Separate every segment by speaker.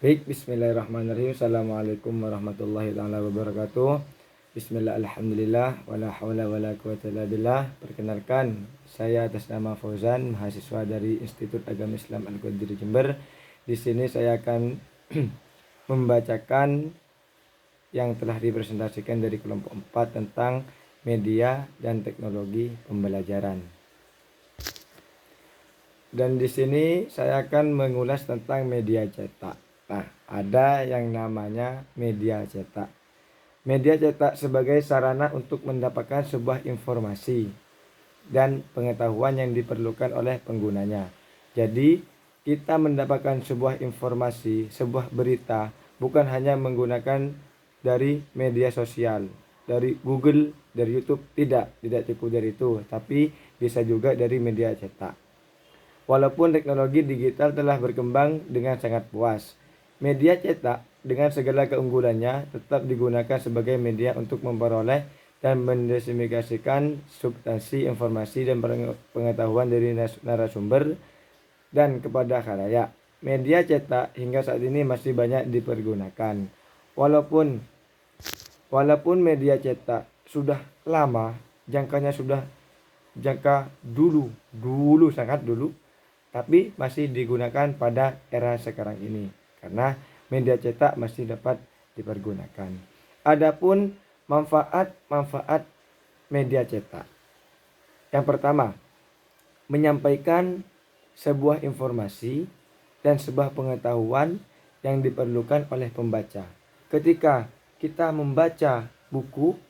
Speaker 1: Baik, bismillahirrahmanirrahim. Assalamualaikum warahmatullahi taala wabarakatuh. Bismillah, alhamdulillah, wala haula wala quwata illa billah. Perkenalkan, saya atas nama Fauzan, mahasiswa dari Institut Agama Islam Al-Qadir Jember. Di sini saya akan membacakan yang telah dipresentasikan dari kelompok 4 tentang media dan teknologi pembelajaran. Dan di sini saya akan mengulas tentang media cetak. Nah, ada yang namanya media cetak. Media cetak sebagai sarana untuk mendapatkan sebuah informasi dan pengetahuan yang diperlukan oleh penggunanya. Jadi, kita mendapatkan sebuah informasi, sebuah berita, bukan hanya menggunakan dari media sosial, dari Google, dari YouTube, tidak cukup dari itu, tapi bisa juga dari media cetak. Walaupun teknologi digital telah berkembang dengan sangat puas, media cetak dengan segala keunggulannya tetap digunakan sebagai media untuk memperoleh dan mendiseminasikan substansi informasi dan pengetahuan dari narasumber dan kepada khalayak. Media cetak hingga saat ini masih banyak dipergunakan. Walaupun media cetak sudah lama, jangka dulu sangat dulu, tapi masih digunakan pada era sekarang ini karena media cetak masih dapat dipergunakan. Adapun manfaat media cetak. Yang pertama, menyampaikan sebuah informasi dan sebuah pengetahuan yang diperlukan oleh pembaca. Ketika kita membaca buku,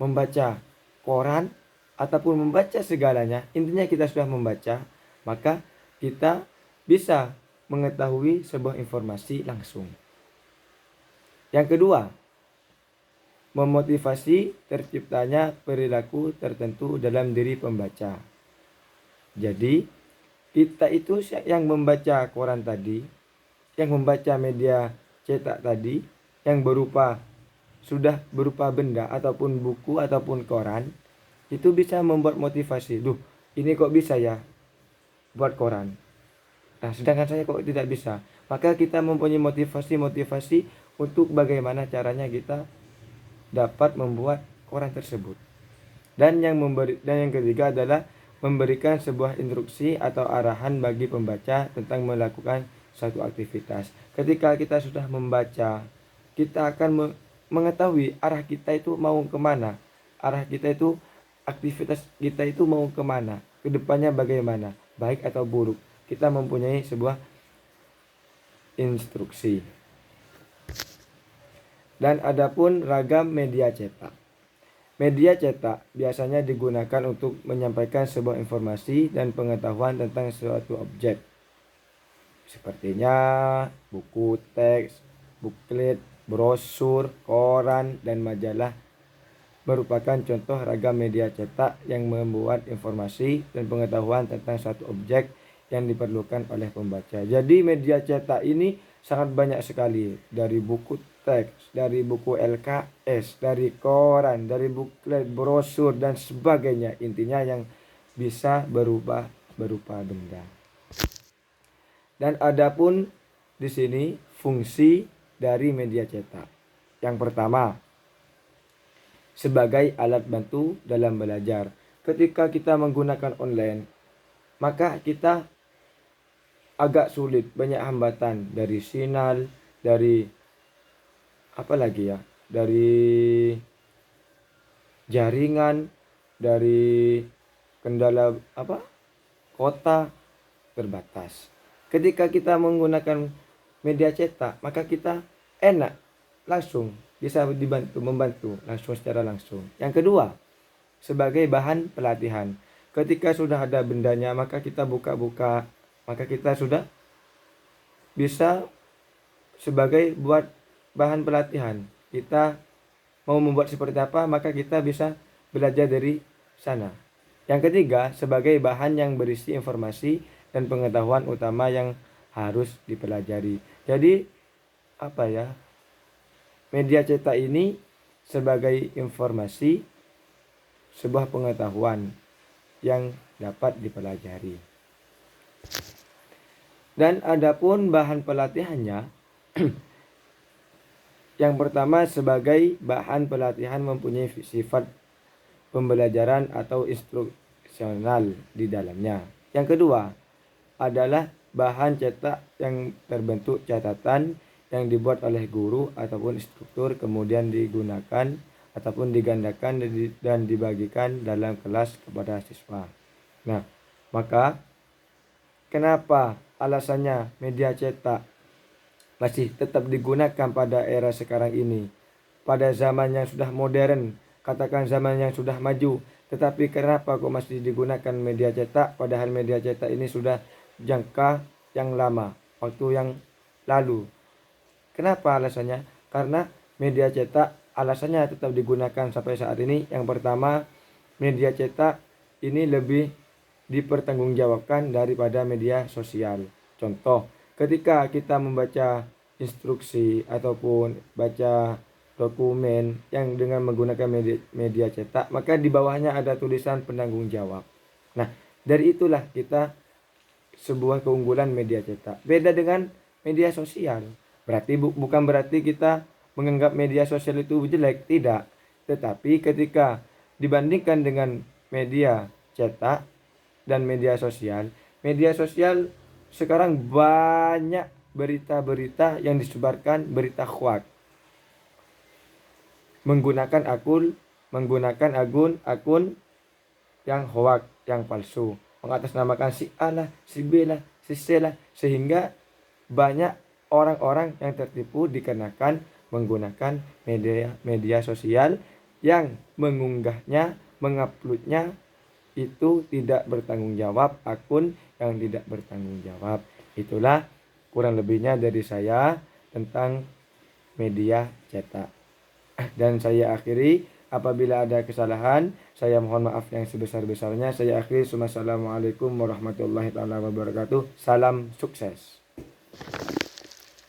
Speaker 1: membaca koran, ataupun membaca segalanya, intinya kita sudah membaca, maka kita bisa mengetahui sebuah informasi langsung. Yang kedua, memotivasi terciptanya perilaku tertentu dalam diri pembaca. Jadi, kita itu yang membaca koran tadi, yang membaca media cetak tadi, yang sudah berupa benda ataupun buku ataupun koran, itu bisa membuat motivasi. Duh, ini kok bisa ya buat koran. Nah, sedangkan saya kok tidak bisa. Maka kita mempunyai motivasi untuk bagaimana caranya kita dapat membuat koran tersebut. Dan yang ketiga adalah memberikan sebuah instruksi atau arahan bagi pembaca tentang melakukan suatu aktivitas. Ketika kita sudah membaca, kita akan mengetahui arah kita itu mau kemana. Arah kita itu, aktivitas kita itu mau kemana, kedepannya bagaimana, baik atau buruk. Kita mempunyai sebuah instruksi. Dan adapun ragam media cetak. Media cetak biasanya digunakan untuk menyampaikan sebuah informasi dan pengetahuan tentang suatu objek. Sepertinya buku teks, buklet, brosur, koran, dan majalah merupakan contoh ragam media cetak yang membuat informasi dan pengetahuan tentang suatu objek yang diperlukan oleh pembaca. Jadi media cetak ini sangat banyak sekali, dari buku teks, dari buku LKS, dari koran, dari buklet, brosur, dan sebagainya. Intinya yang bisa berupa benda. Dan adapun di sini fungsi dari media cetak. Yang pertama, sebagai alat bantu dalam belajar. Ketika kita menggunakan online, maka kita agak sulit, banyak hambatan dari sinyal, dari dari jaringan, dari kendala kota terbatas. Ketika kita menggunakan media cetak, maka kita enak, langsung bisa membantu langsung secara langsung. Yang kedua, sebagai bahan pelatihan. Ketika sudah ada bendanya, maka kita buka-buka, maka kita sudah bisa sebagai buat bahan pelatihan. Kita mau membuat seperti apa, maka kita bisa belajar dari sana. Yang ketiga, sebagai bahan yang berisi informasi dan pengetahuan utama yang harus dipelajari. Jadi media cetak ini sebagai informasi, sebuah pengetahuan yang dapat dipelajari. Dan adapun bahan pelatihannya, Yang pertama, sebagai bahan pelatihan mempunyai sifat pembelajaran atau instruksional di dalamnya. Yang kedua adalah bahan cetak yang terbentuk catatan yang dibuat oleh guru ataupun instruktur, kemudian digunakan ataupun digandakan dan dibagikan dalam kelas kepada siswa. Nah, maka kenapa alasannya media cetak masih tetap digunakan pada era sekarang ini? Pada zaman yang sudah modern, katakan zaman yang sudah maju, tetapi kenapa kok masih digunakan media cetak, padahal media cetak ini sudah jangka yang lama, waktu yang lalu. Kenapa alasannya? Karena media cetak alasannya tetap digunakan sampai saat ini. Yang pertama, media cetak ini lebih dipertanggungjawabkan daripada media sosial. Contoh, ketika kita membaca instruksi ataupun baca dokumen yang dengan menggunakan media cetak, maka di bawahnya ada tulisan penanggung jawab. Nah, dari itulah kita sebuah keunggulan media cetak. Beda dengan media sosial. Berarti bukan berarti kita menganggap media sosial itu jelek, tidak. Tetapi ketika dibandingkan dengan media cetak dan media sosial sekarang banyak berita-berita yang disebarkan, berita hoax. Menggunakan akun yang hoax, yang palsu, mengatasnamakan si A lah, si B lah, si C lah, sehingga banyak orang-orang yang tertipu dikarenakan menggunakan media sosial yang mengunggahnya, menguploadnya itu tidak bertanggung jawab, akun yang tidak bertanggung jawab. Itulah kurang lebihnya dari saya tentang media cetak. Dan saya akhiri, apabila ada kesalahan saya mohon maaf yang sebesar-besarnya. Saya akhiri. Wassalamualaikum warahmatullahi wabarakatuh. Salam sukses.